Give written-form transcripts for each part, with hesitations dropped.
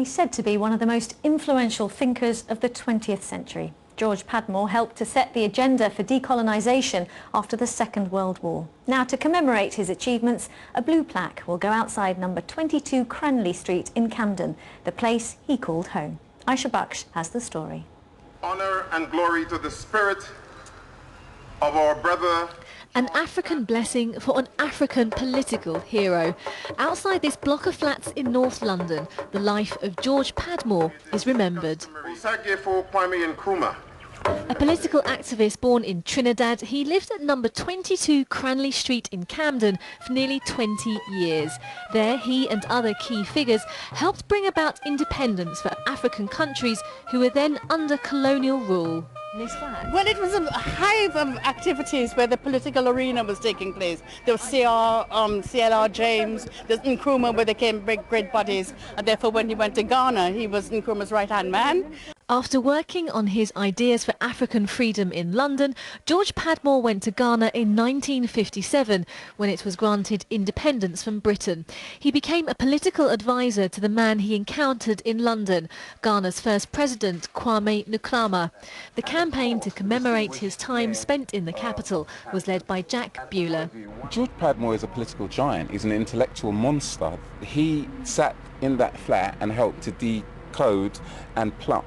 He's said to be one of the most influential thinkers of the 20th century. George Padmore helped to set the agenda for decolonisation after the Second World War. Now, to commemorate his achievements, a blue plaque will go outside number 22 Cranleigh Street in Camden, the place he called home. Aisha Baksh has the story. Honour and glory to the spirit of our brother. An African blessing for an African political hero. Outside this block of flats in North London, the life of George Padmore is remembered. A political activist born in Trinidad, he lived at number 22 Cranleigh Street in Camden for nearly 20 years. There, he and other key figures helped bring about independence for African countries who were then under colonial rule. Well, it was a hive of activities where the political arena was taking place. There was CLR James, there's Nkrumah, where they came great buddies, and therefore when he went to Ghana, he was Nkrumah's right-hand man. After working on his ideas for African freedom in London, George Padmore went to Ghana in 1957 when it was granted independence from Britain. He became a political advisor to the man he encountered in London, Ghana's first president, Kwame Nkrumah. The campaign to commemorate his time spent in the capital was led by Jack Bueller. George Padmore is a political giant. He's an intellectual monster. He sat in that flat and helped to decode and plot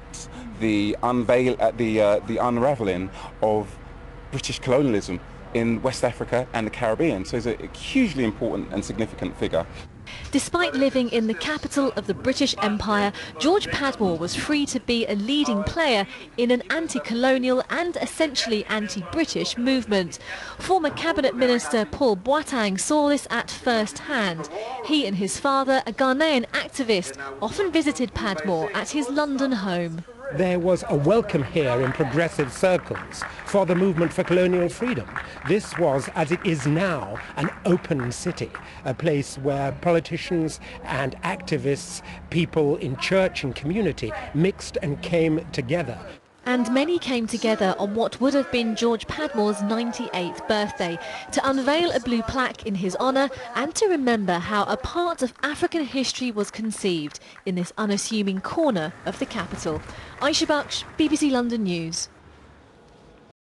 the unravelling of British colonialism in West Africa and the Caribbean. So he's a hugely important and significant figure. Despite living in the capital of the British Empire, George Padmore was free to be a leading player in an anti-colonial and essentially anti-British movement. Former Cabinet Minister Paul Boateng saw this at first hand. He and his father, a Ghanaian activist, often visited Padmore at his London home. There was a welcome here in progressive circles for the movement for colonial freedom. This was, as it is now, an open city, a place where politicians and activists, people in church and community mixed and came together. And many came together on what would have been George Padmore's 98th birthday to unveil a blue plaque in his honour and to remember how a part of African history was conceived in this unassuming corner of the capital. Aisha Baksh, BBC London News.